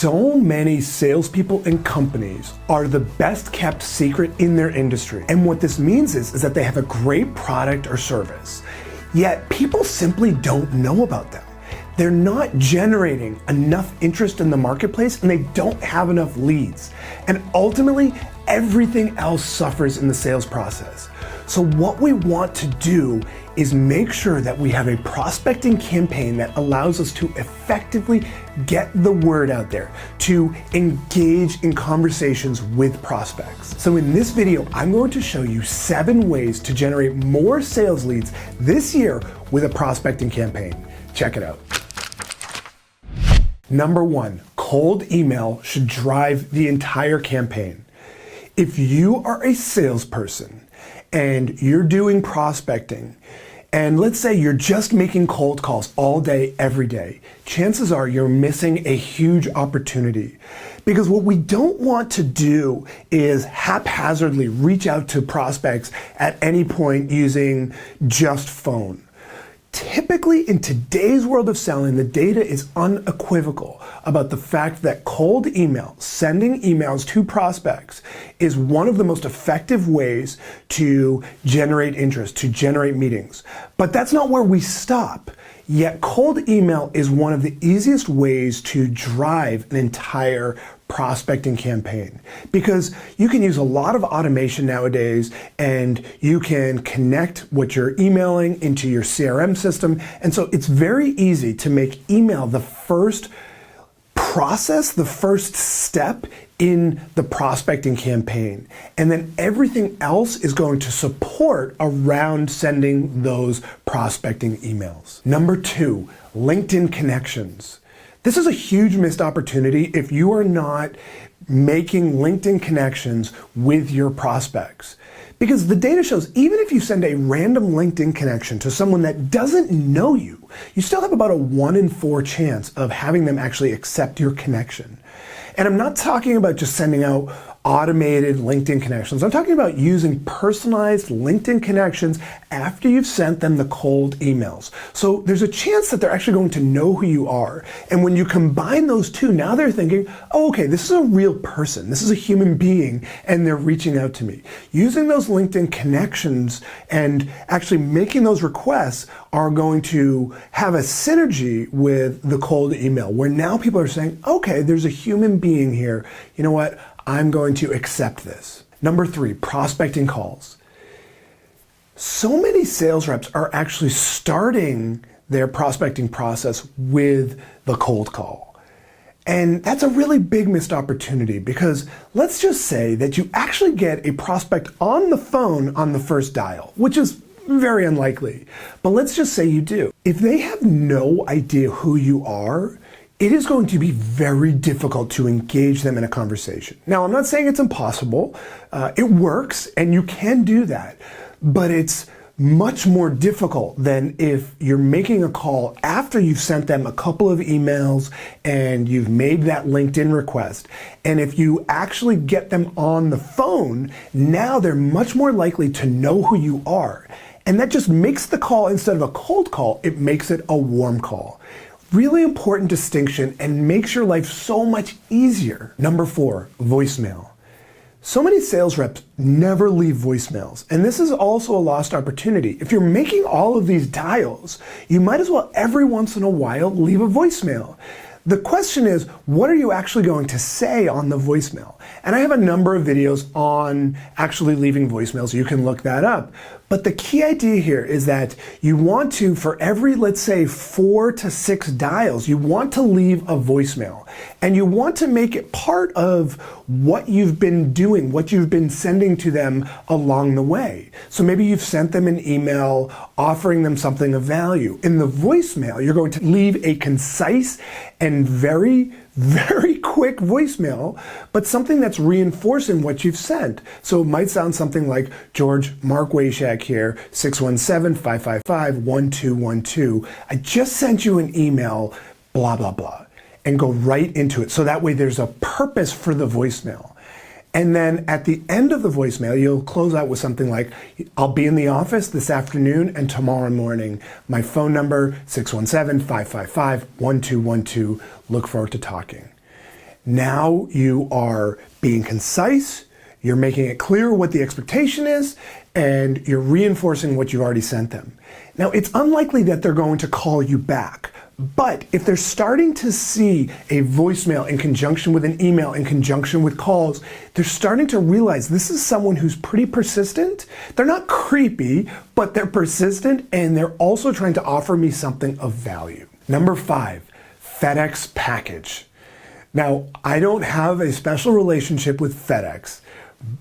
So many salespeople and companies are the best kept secret in their industry. And what this means is that they have a great product or service, yet people simply don't know about them. They're not generating enough interest in the marketplace and they don't have enough leads. And ultimately, everything else suffers in the sales process. So what we want to do is make sure that we have a prospecting campaign that allows us to effectively get the word out there, to engage in conversations with prospects. So in this video, I'm going to show you 7 ways to generate more sales leads this year with a prospecting campaign. Check it out. Number 1, cold email should drive the entire campaign. If you are a salesperson and you're doing prospecting, and let's say you're just making cold calls all day, every day, chances are you're missing a huge opportunity. Because what we don't want to do is haphazardly reach out to prospects at any point using just phone. Typically, in today's world of selling, the data is unequivocal about the fact that cold email, sending emails to prospects, is one of the most effective ways to generate interest, to generate meetings. But that's not where we stop. Yet cold email is one of the easiest ways to drive an entire prospecting campaign, because you can use a lot of automation nowadays and you can connect what you're emailing into your CRM system. And so it's very easy to make email the first process, the first step in the prospecting campaign. And then everything else is going to support around sending those prospecting emails. Number 2, LinkedIn connections. This is a huge missed opportunity if you are not making LinkedIn connections with your prospects. Because the data shows even if you send a random LinkedIn connection to someone that doesn't know you, you still have about a 1 in 4 chance of having them actually accept your connection. And I'm not talking about just sending out automated LinkedIn connections. I'm talking about using personalized LinkedIn connections after you've sent them the cold emails. So there's a chance that they're actually going to know who you are. And when you combine those two, now they're thinking, oh, okay, this is a real person. This is a human being, and they're reaching out to me. Using those LinkedIn connections and actually making those requests are going to have a synergy with the cold email, where now people are saying, okay, there's a human being here. You know what? I'm going to accept this. Number 3, prospecting calls. So many sales reps are actually starting their prospecting process with the cold call. And that's a really big missed opportunity, because let's just say that you actually get a prospect on the phone on the first dial, which is very unlikely. But let's just say you do. If they have no idea who you are, it is going to be very difficult to engage them in a conversation. Now, I'm not saying it's impossible. It works, and you can do that. But it's much more difficult than if you're making a call after you've sent them a couple of emails and you've made that LinkedIn request. And if you actually get them on the phone, now they're much more likely to know who you are. And that just makes the call, instead of a cold call, it makes it a warm call. Really important distinction, and makes your life so much easier. Number 4, voicemail. So many sales reps never leave voicemails, and this is also a lost opportunity. If you're making all of these dials, you might as well every once in a while leave a voicemail. The question is, what are you actually going to say on the voicemail? And I have a number of videos on actually leaving voicemails. You can look that up. But the key idea here is that you want to, for every, let's say, 4 to 6 dials, you want to leave a voicemail. And you want to make it part of what you've been doing, what you've been sending to them along the way. So maybe you've sent them an email offering them something of value. In the voicemail, you're going to leave a concise and very quick voicemail, but something that's reinforcing what you've sent. So it might sound something like, George, Mark Washak here, 617-555-1212. I just sent you an email, blah, blah, blah, and go right into it. So that way there's a purpose for the voicemail. And then at the end of the voicemail, you'll close out with something like, I'll be in the office this afternoon and tomorrow morning. My phone number, 617-555-1212. Look forward to talking. Now you are being concise, you're making it clear what the expectation is, and you're reinforcing what you've already sent them. Now, it's unlikely that they're going to call you back, but if they're starting to see a voicemail in conjunction with an email, in conjunction with calls, they're starting to realize this is someone who's pretty persistent. They're not creepy, but they're persistent, and they're also trying to offer me something of value. Number 5, FedEx package. Now, I don't have a special relationship with FedEx,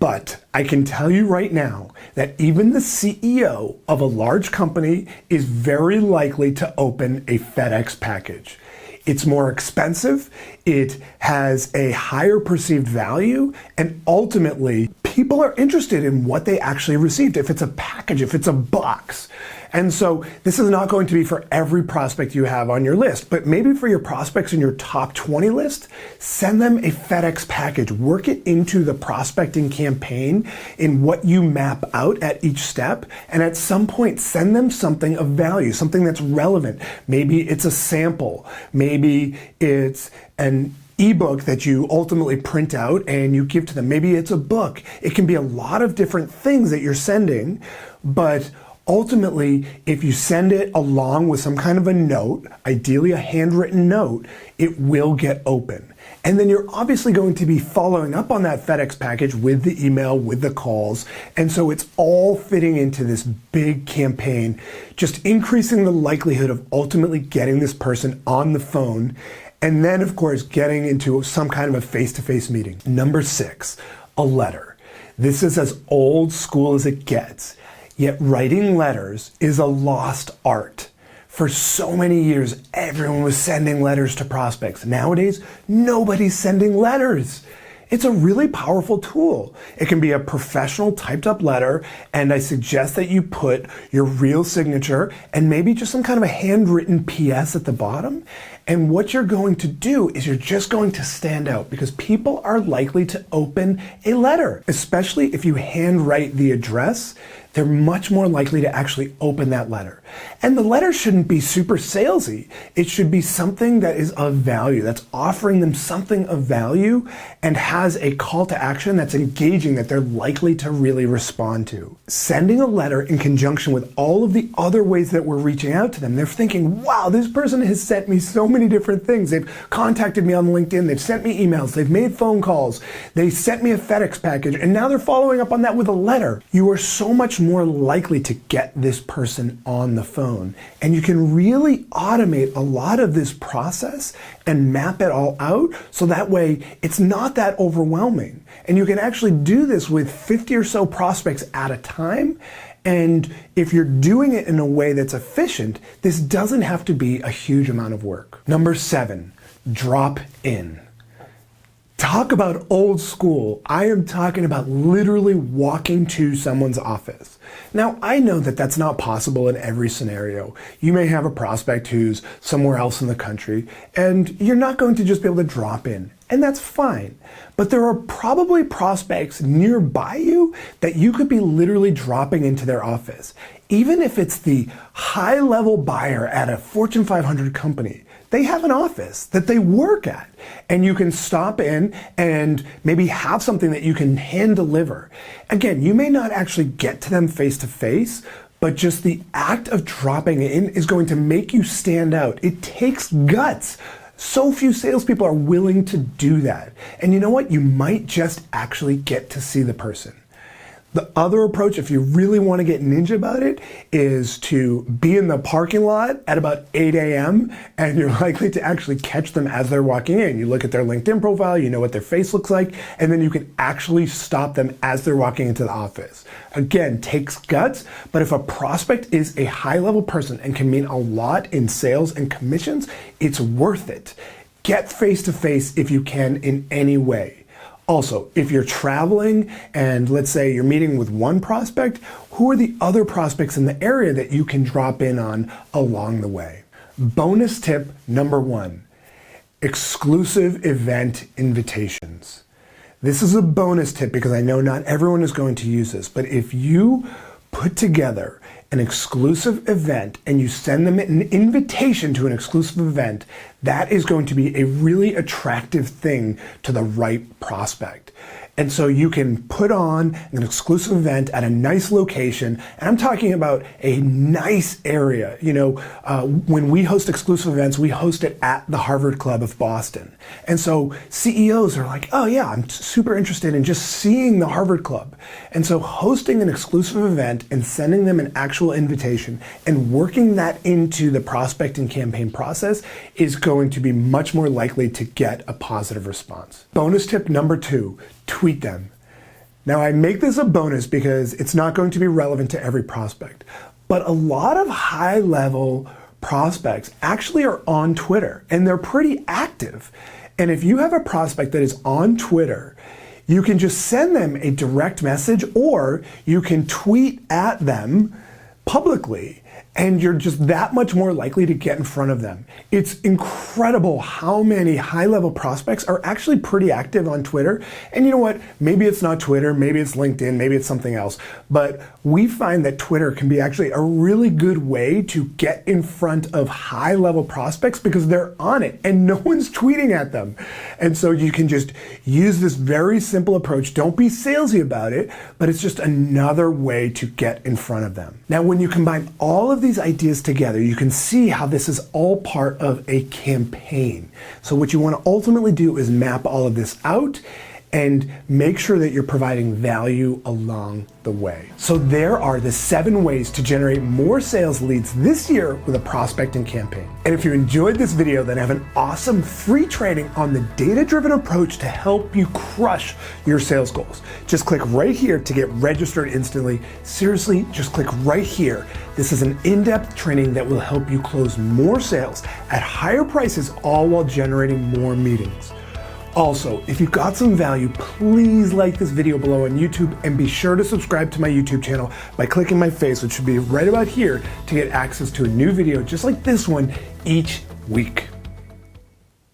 but I can tell you right now that even the CEO of a large company is very likely to open a FedEx package. It's more expensive, it has a higher perceived value, and ultimately, people are interested in what they actually received, if it's a package, if it's a box. And so this is not going to be for every prospect you have on your list, but maybe for your prospects in your top 20 list, send them a FedEx package. Work it into the prospecting campaign in what you map out at each step, and at some point send them something of value, something that's relevant. Maybe it's a sample, maybe it's an ebook that you ultimately print out and you give to them. Maybe it's a book. It can be a lot of different things that you're sending, but ultimately, if you send it along with some kind of a note, ideally a handwritten note, it will get open. And then you're obviously going to be following up on that FedEx package with the email, with the calls. And so it's all fitting into this big campaign, just increasing the likelihood of ultimately getting this person on the phone. And then, of course, getting into some kind of a face-to-face meeting. Number 6, a letter. This is as old school as it gets. Yet writing letters is a lost art. For so many years, everyone was sending letters to prospects. Nowadays, nobody's sending letters. It's a really powerful tool. It can be a professional typed up letter, and I suggest that you put your real signature and maybe just some kind of a handwritten PS at the bottom. And what you're going to do is you're just going to stand out because people are likely to open a letter, especially if you handwrite the address. They're much more likely to actually open that letter. And the letter shouldn't be super salesy. It should be something that is of value, that's offering them something of value and has a call to action that's engaging, that they're likely to really respond to. Sending a letter in conjunction with all of the other ways that we're reaching out to them, they're thinking, wow, this person has sent me so many different things. They've contacted me on LinkedIn, they've sent me emails, they've made phone calls, they sent me a FedEx package, and now they're following up on that with a letter. You are so much more likely to get this person on the phone. And you can really automate a lot of this process and map it all out so that way it's not that overwhelming. And you can actually do this with 50 or so prospects at a time. And if you're doing it in a way that's efficient, this doesn't have to be a huge amount of work. Number 7, drop in. Talk about old school. I am talking about literally walking to someone's office. Now, I know that that's not possible in every scenario. You may have a prospect who's somewhere else in the country, and you're not going to just be able to drop in, and that's fine. But there are probably prospects nearby you that you could be literally dropping into their office. Even if it's the high-level buyer at a Fortune 500 company, they have an office that they work at, and you can stop in and maybe have something that you can hand deliver. Again, you may not actually get to them face to face, but just the act of dropping in is going to make you stand out. It takes guts. So few salespeople are willing to do that. And you know what? You might just actually get to see the person. The other approach, if you really want to get ninja about it, is to be in the parking lot at about 8 a.m. and you're likely to actually catch them as they're walking in. You look at their LinkedIn profile, you know what their face looks like, and then you can actually stop them as they're walking into the office. Again, takes guts, but if a prospect is a high-level person and can mean a lot in sales and commissions, it's worth it. Get face-to-face if you can in any way. Also, if you're traveling and let's say you're meeting with one prospect, who are the other prospects in the area that you can drop in on along the way? Bonus tip number 1, exclusive event invitations. This is a bonus tip because I know not everyone is going to use this, but if you put together an exclusive event and you send them an invitation to an exclusive event, that is going to be a really attractive thing to the right prospect. And so you can put on an exclusive event at a nice location, and I'm talking about a nice area. When we host exclusive events, we host it at the Harvard Club of Boston. And so CEOs are like, oh yeah, I'm super interested in just seeing the Harvard Club. And so hosting an exclusive event and sending them an actual invitation and working that into the prospecting campaign process is going to be much more likely to get a positive response. Bonus tip number 2, tweet them. Now, I make this a bonus because it's not going to be relevant to every prospect, but a lot of high-level prospects actually are on Twitter, and they're pretty active. And if you have a prospect that is on Twitter, you can just send them a direct message, or you can tweet at them publicly, and you're just that much more likely to get in front of them. It's incredible how many high-level prospects are actually pretty active on Twitter. And you know what? Maybe it's not Twitter, maybe it's LinkedIn, maybe it's something else. But we find that Twitter can be actually a really good way to get in front of high-level prospects because they're on it and no one's tweeting at them. And so you can just use this very simple approach. Don't be salesy about it, but it's just another way to get in front of them. Now, when you combine all of these ideas together, you can see how this is all part of a campaign. So what you want to ultimately do is map all of this out and make sure that you're providing value along the way. So there are the 7 ways to generate more sales leads this year with a prospecting campaign. And if you enjoyed this video, then I have an awesome free training on the data-driven approach to help you crush your sales goals. Just click right here to get registered instantly. Seriously, just click right here. This is an in-depth training that will help you close more sales at higher prices, all while generating more meetings. Also, if you got some value, please like this video below on YouTube and be sure to subscribe to my YouTube channel by clicking my face, which should be right about here, to get access to a new video just like this one each week.